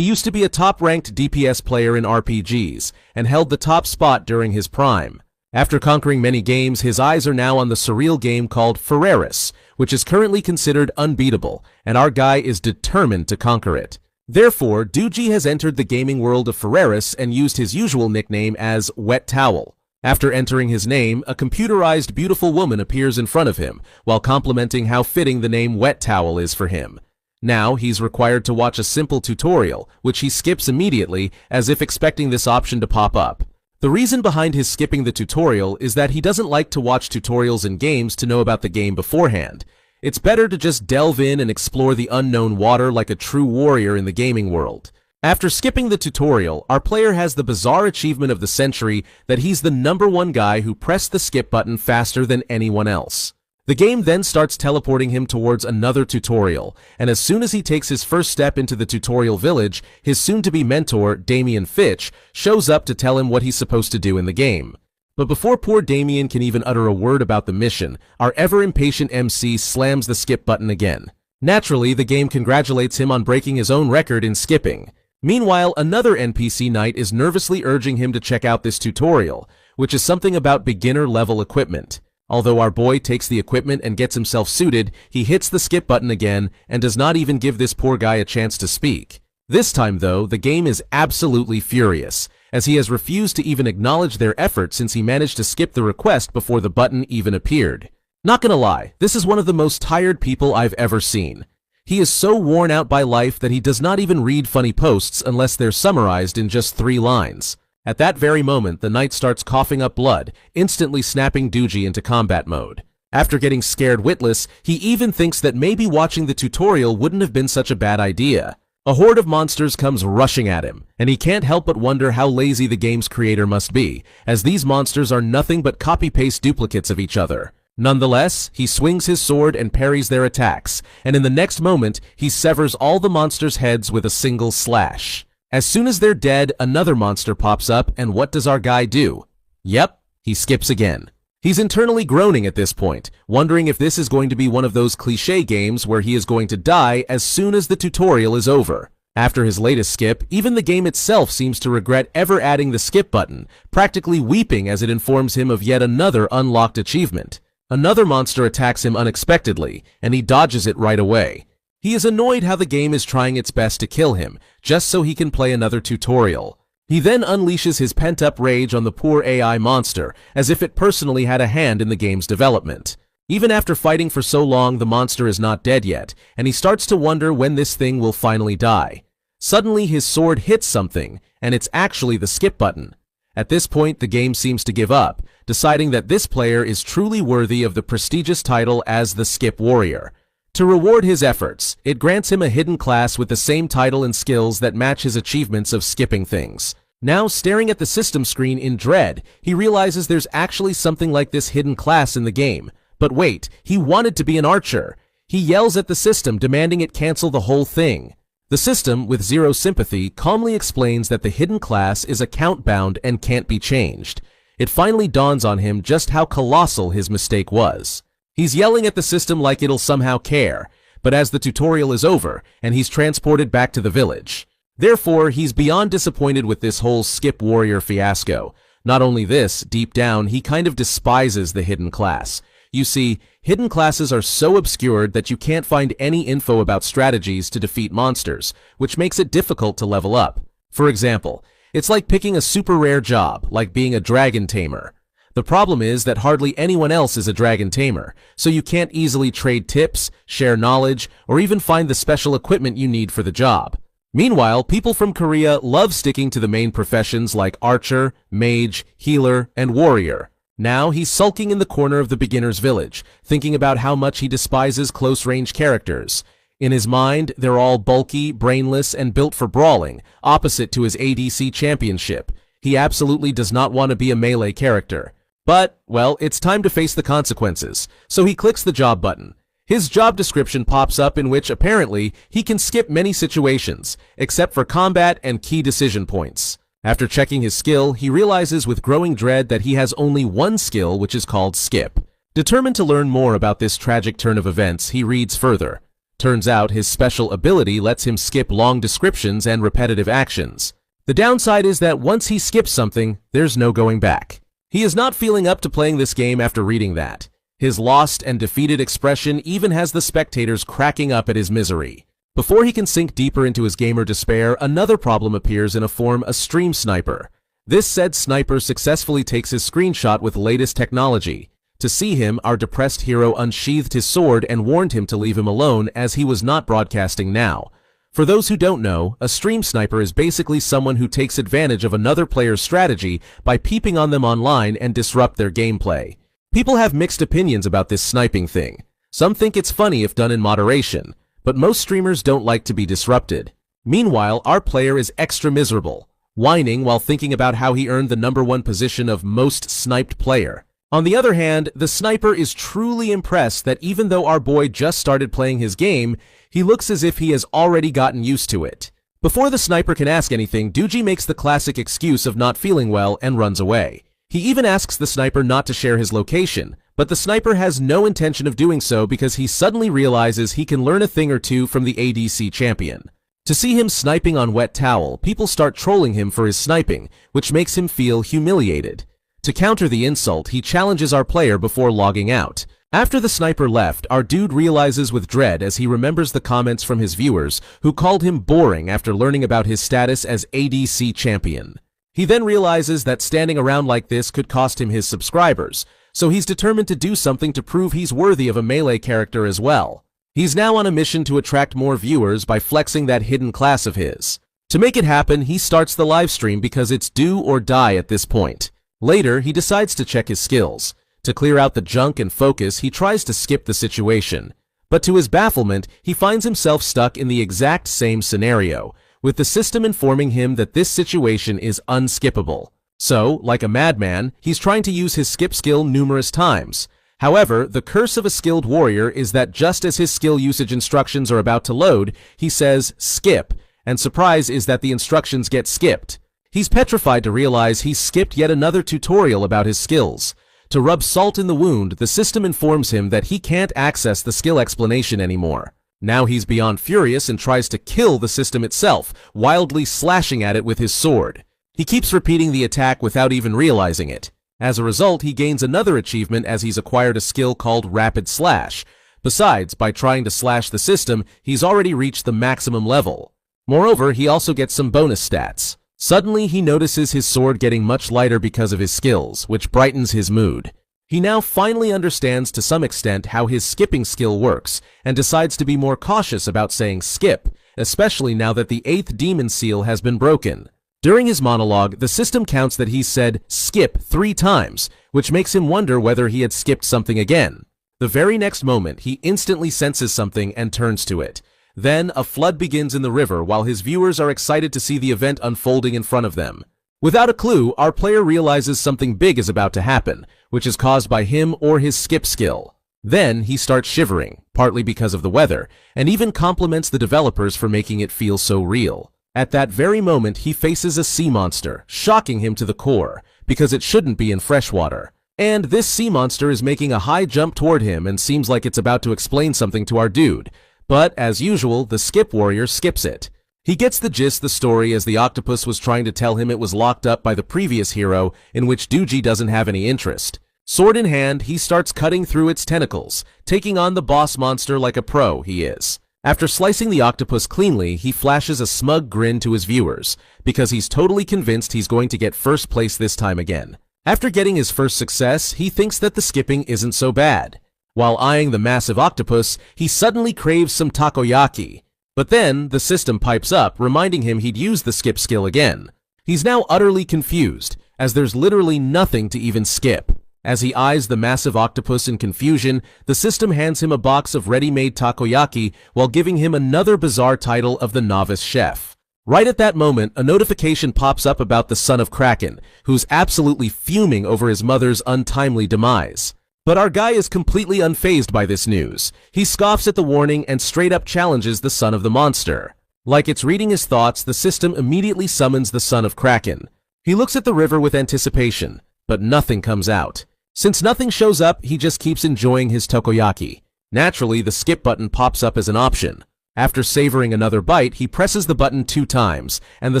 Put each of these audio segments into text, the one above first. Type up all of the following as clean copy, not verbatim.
He used to be a top-ranked DPS player in RPGs, and held the top spot during his prime. After conquering many games, his eyes are now on the surreal game called Ferreris, which is currently considered unbeatable, and our guy is determined to conquer it. Therefore, Doogie has entered the gaming world of Ferreris and used his usual nickname as Wet Towel. After entering his name, a computerized beautiful woman appears in front of him, while complimenting how fitting the name Wet Towel is for him. Now, he's required to watch a simple tutorial, which he skips immediately, as if expecting this option to pop up. The reason behind his skipping the tutorial is that he doesn't like to watch tutorials in games to know about the game beforehand. It's better to just delve in and explore the unknown water like a true warrior in the gaming world. After skipping the tutorial, our player has the bizarre achievement of the century that he's the #1 guy who pressed the skip button faster than anyone else. The game then starts teleporting him towards another tutorial, and as soon as he takes his first step into the tutorial village, his soon-to-be mentor, Damien Fitch, shows up to tell him what he's supposed to do in the game. But before poor Damien can even utter a word about the mission, our ever-impatient MC slams the skip button again. Naturally, the game congratulates him on breaking his own record in skipping. Meanwhile, another NPC knight is nervously urging him to check out this tutorial, which is something about beginner-level equipment. Although our boy takes the equipment and gets himself suited, he hits the skip button again and does not even give this poor guy a chance to speak. This time, though, the game is absolutely furious, as he has refused to even acknowledge their effort since he managed to skip the request before the button even appeared. Not gonna lie, this is one of the most tired people I've ever seen. He is so worn out by life that he does not even read funny posts unless they're summarized in just 3 lines. At that very moment, the knight starts coughing up blood, instantly snapping Doogie into combat mode. After getting scared witless, he even thinks that maybe watching the tutorial wouldn't have been such a bad idea. A horde of monsters comes rushing at him, and he can't help but wonder how lazy the game's creator must be, as these monsters are nothing but copy-paste duplicates of each other. Nonetheless, he swings his sword and parries their attacks, and in the next moment, he severs all the monsters' heads with a single slash. As soon as they're dead, another monster pops up, and what does our guy do? Yep, he skips again. He's internally groaning at this point, wondering if this is going to be one of those cliché games where he is going to die as soon as the tutorial is over. After his latest skip, even the game itself seems to regret ever adding the skip button, practically weeping as it informs him of yet another unlocked achievement. Another monster attacks him unexpectedly, and he dodges it right away. He is annoyed how the game is trying its best to kill him, just so he can play another tutorial. He then unleashes his pent-up rage on the poor AI monster, as if it personally had a hand in the game's development. Even after fighting for so long, the monster is not dead yet, and he starts to wonder when this thing will finally die. Suddenly, his sword hits something, and it's actually the skip button. At this point, the game seems to give up, deciding that this player is truly worthy of the prestigious title as the Skip Warrior. To reward his efforts, it grants him a hidden class with the same title and skills that match his achievements of skipping things. Now, staring at the system screen in dread, he realizes there's actually something like this hidden class in the game. But wait, he wanted to be an archer. He yells at the system, demanding it cancel the whole thing. The system, with zero sympathy, calmly explains that the hidden class is account-bound and can't be changed. It finally dawns on him just how colossal his mistake was. He's yelling at the system like it'll somehow care, but as the tutorial is over, and he's transported back to the village. Therefore, he's beyond disappointed with this whole Skip Warrior fiasco. Not only this, deep down, he kind of despises the hidden class. You see, hidden classes are so obscured that you can't find any info about strategies to defeat monsters, which makes it difficult to level up. For example, it's like picking a super rare job, like being a dragon tamer. The problem is that hardly anyone else is a dragon tamer, so you can't easily trade tips, share knowledge, or even find the special equipment you need for the job. Meanwhile, people from Korea love sticking to the main professions like archer, mage, healer, and warrior. Now he's sulking in the corner of the beginner's village, thinking about how much he despises close-range characters. In his mind, they're all bulky, brainless, and built for brawling, opposite to his ADC championship. He absolutely does not want to be a melee character. But, well, it's time to face the consequences, so he clicks the job button. His job description pops up in which, apparently, he can skip many situations, except for combat and key decision points. After checking his skill, he realizes with growing dread that he has only one skill, which is called Skip. Determined to learn more about this tragic turn of events, he reads further. Turns out his special ability lets him skip long descriptions and repetitive actions. The downside is that once he skips something, there's no going back. He is not feeling up to playing this game after reading that. His lost and defeated expression even has the spectators cracking up at his misery. Before he can sink deeper into his gamer despair, another problem appears in a stream sniper. This said sniper successfully takes his screenshot with latest technology. To see him, our depressed hero unsheathed his sword and warned him to leave him alone as he was not broadcasting now. For those who don't know, a stream sniper is basically someone who takes advantage of another player's strategy by peeping on them online and disrupt their gameplay. People have mixed opinions about this sniping thing. Some think it's funny if done in moderation, but most streamers don't like to be disrupted. Meanwhile, our player is extra miserable, whining while thinking about how he earned the #1 position of most sniped player. On the other hand, the sniper is truly impressed that even though our boy just started playing his game, he looks as if he has already gotten used to it. Before the sniper can ask anything, Doogie makes the classic excuse of not feeling well and runs away. He even asks the sniper not to share his location, but the sniper has no intention of doing so because he suddenly realizes he can learn a thing or two from the ADC champion. To see him sniping on wet towel, people start trolling him for his sniping, which makes him feel humiliated. To counter the insult, he challenges our player before logging out. After the sniper left, our dude realizes with dread as he remembers the comments from his viewers who called him boring after learning about his status as ADC champion. He then realizes that standing around like this could cost him his subscribers, so he's determined to do something to prove he's worthy of a melee character as well. He's now on a mission to attract more viewers by flexing that hidden class of his. To make it happen, he starts the live stream because it's do or die at this point. Later, he decides to check his skills. To clear out the junk and focus, he tries to skip the situation. But to his bafflement, he finds himself stuck in the exact same scenario, with the system informing him that this situation is unskippable. So, like a madman, he's trying to use his skip skill numerous times. However, the curse of a skilled warrior is that just as his skill usage instructions are about to load, he says, skip, and surprise is that the instructions get skipped. He's petrified to realize he's skipped yet another tutorial about his skills. To rub salt in the wound, the system informs him that he can't access the skill explanation anymore. Now he's beyond furious and tries to kill the system itself, wildly slashing at it with his sword. He keeps repeating the attack without even realizing it. As a result, he gains another achievement as he's acquired a skill called Rapid Slash. Besides, by trying to slash the system, he's already reached the maximum level. Moreover, he also gets some bonus stats. Suddenly, he notices his sword getting much lighter because of his skills, which brightens his mood. He now finally understands to some extent how his skipping skill works, and decides to be more cautious about saying skip, especially now that the 8th demon seal has been broken. During his monologue, the system counts that he said skip 3 times, which makes him wonder whether he had skipped something again. The very next moment, he instantly senses something and turns to it. Then, a flood begins in the river while his viewers are excited to see the event unfolding in front of them. Without a clue, our player realizes something big is about to happen, which is caused by him or his skip skill. Then, he starts shivering, partly because of the weather, and even compliments the developers for making it feel so real. At that very moment, he faces a sea monster, shocking him to the core, because it shouldn't be in freshwater. And this sea monster is making a high jump toward him and seems like it's about to explain something to our dude. But, as usual, the skip warrior skips it. He gets the gist of the story as the octopus was trying to tell him it was locked up by the previous hero, in which Doogie doesn't have any interest. Sword in hand, he starts cutting through its tentacles, taking on the boss monster like a pro he is. After slicing the octopus cleanly, he flashes a smug grin to his viewers, because he's totally convinced he's going to get first place this time again. After getting his first success, he thinks that the skipping isn't so bad. While eyeing the massive octopus, he suddenly craves some takoyaki. But then, the system pipes up, reminding him he'd used the skip skill again. He's now utterly confused, as there's literally nothing to even skip. As he eyes the massive octopus in confusion, the system hands him a box of ready-made takoyaki while giving him another bizarre title of the novice chef. Right at that moment, a notification pops up about the son of Kraken, who's absolutely fuming over his mother's untimely demise. But our guy is completely unfazed by this news. He scoffs at the warning and straight up challenges the son of the monster. Like it's reading his thoughts, the system immediately summons the son of Kraken. He looks at the river with anticipation, but nothing comes out. Since nothing shows up, he just keeps enjoying his takoyaki. Naturally, the skip button pops up as an option. After savoring another bite, he presses the button 2 times, and the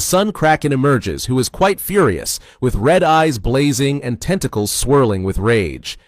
Sun Kraken emerges, who is quite furious, with red eyes blazing and tentacles swirling with rage.